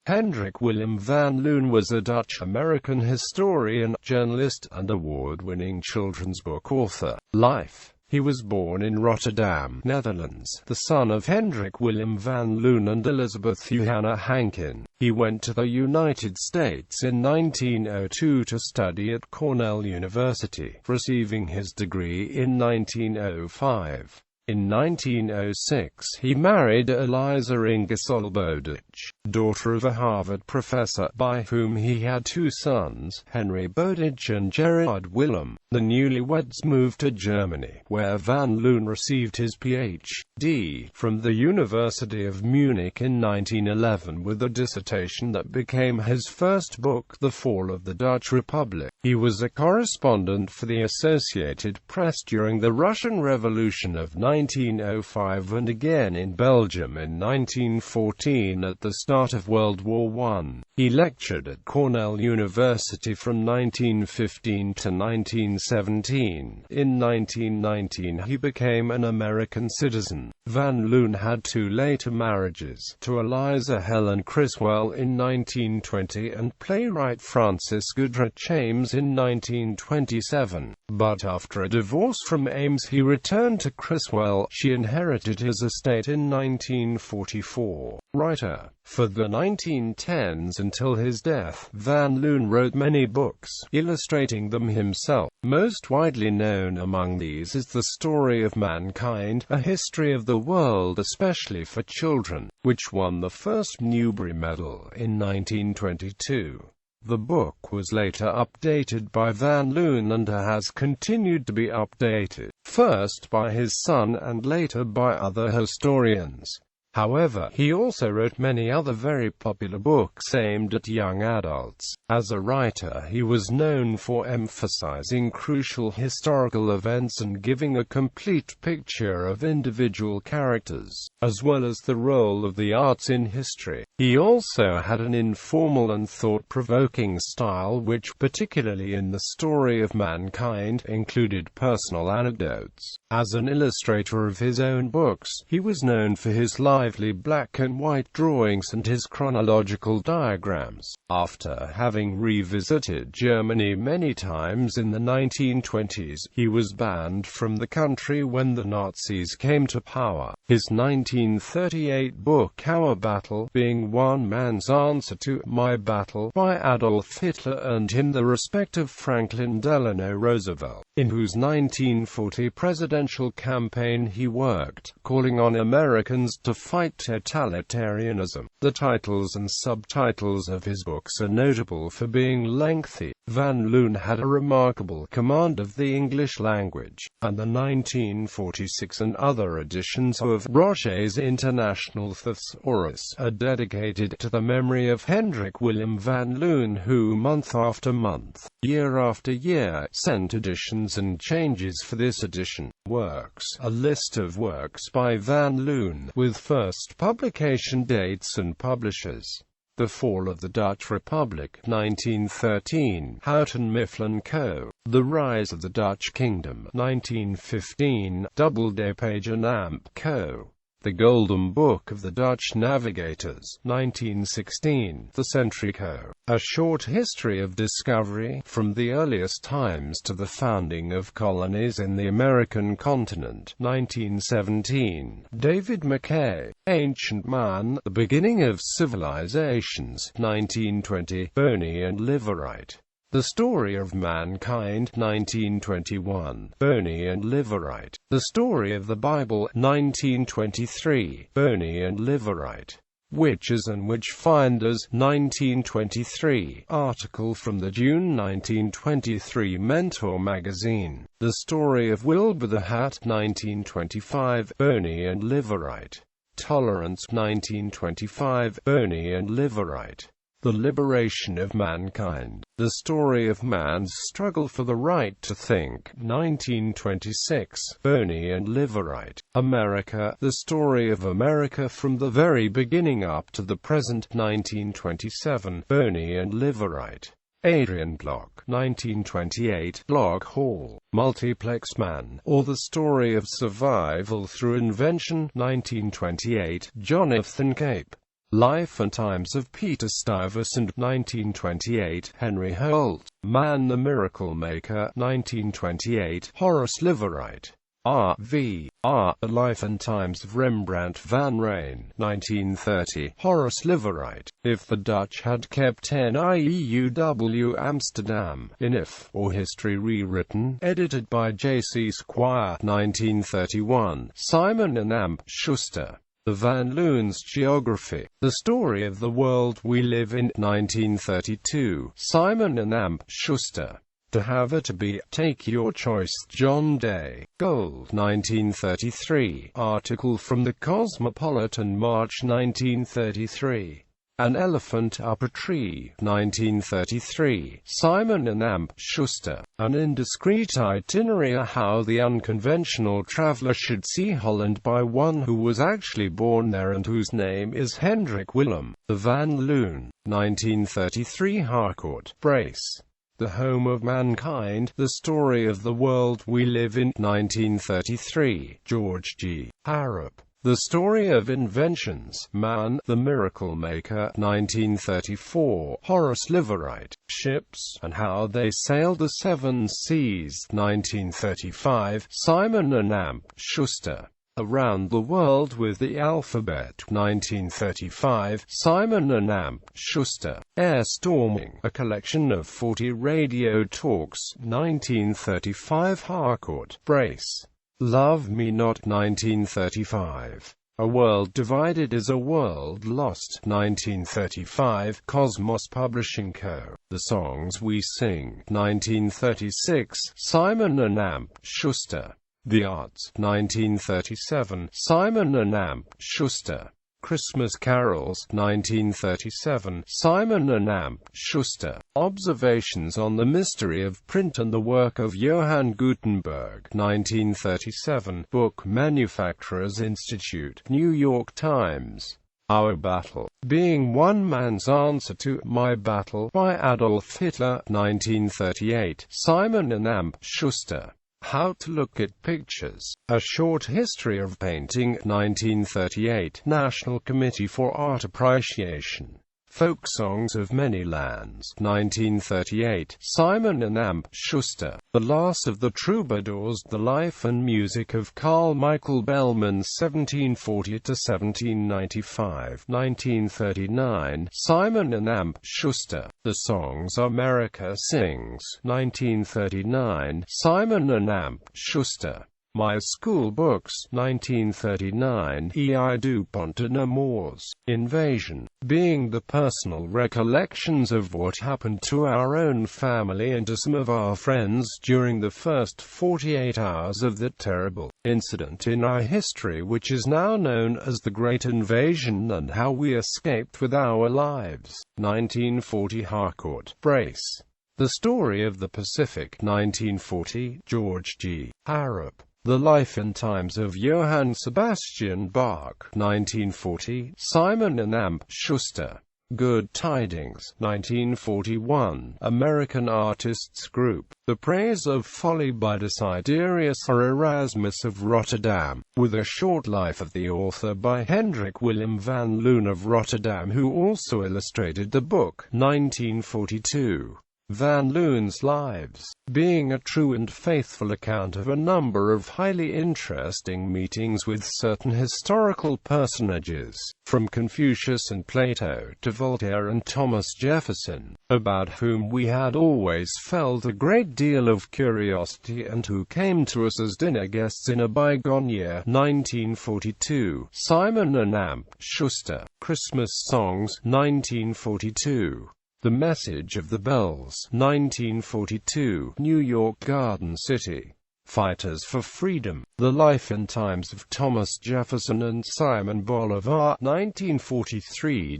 Hendrik Willem van Loon was a Dutch-American historian, journalist, and award-winning children's book author. Life. He was born in Rotterdam, Netherlands, the son of Hendrik Willem van Loon and Elizabeth Johanna Hankin. He went to the United States in 1902 to study at Cornell University, receiving his degree in 1905. In 1906, he married Eliza Ingersoll Bowditch, daughter of a Harvard professor, by whom he had two sons, Henry Bowditch and Gerard Willem. The newlyweds moved to Germany, where van Loon received his Ph.D. from the University of Munich in 1911 with a dissertation that became his first book, The Fall of the Dutch Republic. He was a correspondent for the Associated Press during the Russian Revolution of 1905 and again in Belgium in 1914 at the start of World War I. He lectured at Cornell University from 1915 to 1917. In 1919 he became an American citizen. Van Loon had two later marriages, to Eliza Helen Criswell in 1920 and playwright Francis Goodrich Ames in 1927. But after a divorce from Ames he returned to Criswell. She inherited his estate in 1944. Writer. For the 1910s until his death, Van Loon wrote many books, illustrating them himself. Most widely known among these is The Story of Mankind, A History of the World especially for children, which won the first Newbery Medal in 1922. The book was later updated by Van Loon and has continued to be updated, first by his son and later by other historians. However, he also wrote many other very popular books aimed at young adults. As a writer, he was known for emphasizing crucial historical events and giving a complete picture of individual characters, as well as the role of the arts in history. He also had an informal and thought-provoking style which, particularly in The Story of Mankind, included personal anecdotes. As an illustrator of his own books, he was known for his lively black and white drawings and his chronological diagrams. After having revisited Germany many times in the 1920s, he was banned from the country when the Nazis came to power. His 1938 book Our Battle, being one man's answer to My Battle by Adolf Hitler, earned him the respect of Franklin Delano Roosevelt, in whose 1940 presidential campaign he worked, calling on Americans to fight totalitarianism. The titles and subtitles of his books are notable for being lengthy. Van Loon had a remarkable command of the English language, and the 1946 and other editions of Roget's International Thesaurus are dedicated to the memory of Hendrik Willem van Loon, who month after month, year after year, sent editions and changes for this edition. Works. A list of works by Van Loon, with first publication dates and publishers. The Fall of the Dutch Republic, 1913, Houghton Mifflin Co. The Rise of the Dutch Kingdom, 1915, Doubleday Page and Amp Co. The Golden Book of the Dutch Navigators, 1916, The Century Co. A Short History of Discovery, from the Earliest Times to the Founding of Colonies in the American Continent, 1917, David Mackay, Ancient Man, The Beginning of Civilizations, 1920, Boney and Liverite. The Story of Mankind, 1921, Boney and Liverite. The Story of the Bible, 1923, Boney and Liverite. Witches and Witchfinders, 1923, article from the June 1923 Mentor magazine. The Story of Wilbur the Hat, 1925, Boney and Liverite. Tolerance, 1925, Boney and Liverite. The Liberation of Mankind. The Story of Man's Struggle for the Right to Think, 1926, Boney and Liverite. America, The Story of America from the Very Beginning Up to the Present, 1927, Boney and Liverite. Adrian Block, 1928, Block Hall. Multiplex Man, or The Story of Survival Through Invention, 1928, Jonathan Cape. Life and Times of Peter Stuyvesant, 1928. Henry Holt, Man the Miracle Maker, 1928. Horace Liveright, R.V.R. The Life and Times of Rembrandt van Rijn, 1930. Horace Liveright, If the Dutch Had Kept NIEUW Amsterdam, in If, or History Rewritten, edited by J.C. Squire, 1931. Simon and Amp Schuster, The Van Loon's Geography, The Story of the World We Live in, 1932. Simon and Amp Schuster, To Have or to Be, Take Your Choice. John Day, Gold, 1933. Article from the Cosmopolitan, March 1933. An Elephant Up a Tree, 1933. Simon and Amp Schuster, An Indiscreet Itinerary, How the Unconventional Traveler Should See Holland by One Who Was Actually Born There and Whose Name is Hendrik Willem. The Van Loon, 1933. Harcourt, Brace, The Home of Mankind, The Story of the World We Live in, 1933. George G. Harrop, The Story of Inventions, Man, the Miracle Maker, 1934. Horace Liveright, Ships, and How They Sailed the Seven Seas, 1935. Simon and Amp Schuster, Around the World with the Alphabet, 1935. Simon and Amp Schuster, Air Storming, A Collection of 40 Radio Talks, 1935. Harcourt, Brace, Love Me Not, 1935. A World Divided is a World Lost, 1935. Cosmos Publishing Co., The Songs We Sing, 1936. Simon and Amp Schuster, The Arts, 1937. Simon and Amp Schuster, Christmas Carols, 1937. Simon and Amp Schuster, Observations on the Mystery of Print and the Work of Johann Gutenberg, 1937. Book Manufacturers Institute, New York Times. Our Battle, Being One Man's Answer to My Battle, by Adolf Hitler, 1938. Simon and Amp Schuster, How to Look at Pictures, A Short History of Painting, 1938. National Committee for Art Appreciation, Folk Songs of Many Lands, 1938. Simon and Amp Schuster, The Last of the Troubadours, The Life and Music of Carl Michael Bellman, 1740–1795, 1939. Simon and Amp Schuster, The Songs America Sings, 1939. Simon and Amp Schuster, My School Books, 1939. E.I. DuPont and Nemours, Invasion, Being the Personal Recollections of What Happened to Our Own Family and to Some of Our Friends during the first 48 hours of that terrible incident in our history which is now known as the Great Invasion, and How We Escaped with Our Lives, 1940. Harcourt, Brace, The Story of the Pacific, 1940. George G. Harrop, The Life and Times of Johann Sebastian Bach, 1940. Simon and Amp Schuster, Good Tidings, 1941. American Artists Group, The Praise of Folly by Desiderius or Erasmus of Rotterdam, with a short life of the author by Hendrik Willem van Loon of Rotterdam, who also illustrated the book, 1942. Van Loon's Lives, being a true and faithful account of a number of highly interesting meetings with certain historical personages, from Confucius and Plato to Voltaire and Thomas Jefferson, about whom we had always felt a great deal of curiosity and who came to us as dinner guests in a bygone year, 1942. Simon and Amp Schuster, Christmas Songs, 1942. The Message of the Bells, 1942. New York Garden City, Fighters for Freedom, The Life and Times of Thomas Jefferson and Simon Bolivar, 1943.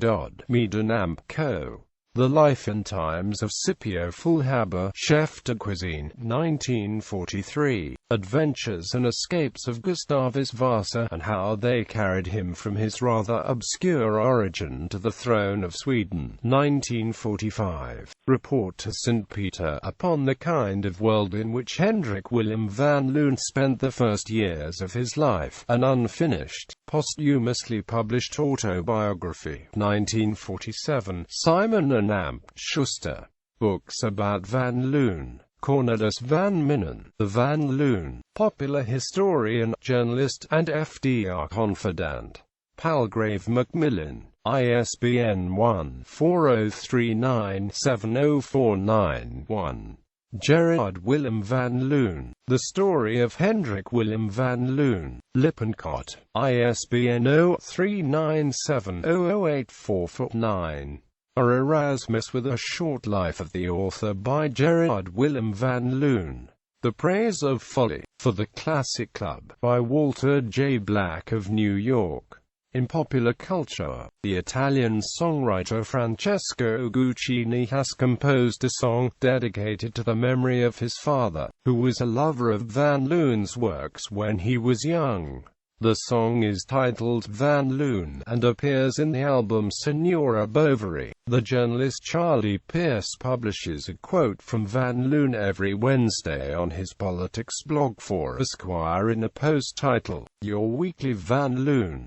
Mead and Amp Co., The Life and Times of Scipio Fulhaber, Chef de Cuisine, 1943. Adventures and Escapes of Gustavus Vasa, and How They Carried Him from His Rather Obscure Origin to the Throne of Sweden, 1945. Report to St. Peter upon the kind of world in which Hendrik Willem van Loon spent the first years of his life, an unfinished Posthumously published autobiography, 1947, Simon and Amp. Schuster. Books about Van Loon. Cornelis van Minnen, the Van Loon, popular historian, journalist, and FDR confidant. Palgrave Macmillan, ISBN 1-4039-70491. Gerard Willem van Loon, The Story of Hendrik Willem van Loon, Lippincott, ISBN 0397008449. Or Erasmus with a Short Life of the Author by Gerard Willem van Loon. The Praise of Folly, for the Classic Club, by Walter J. Black of New York. In popular culture, the Italian songwriter Francesco Guccini has composed a song dedicated to the memory of his father, who was a lover of Van Loon's works when he was young. The song is titled Van Loon and appears in the album Signora Bovary. The journalist Charlie Pierce publishes a quote from Van Loon every Wednesday on his politics blog for Esquire in a post titled, Your Weekly Van Loon.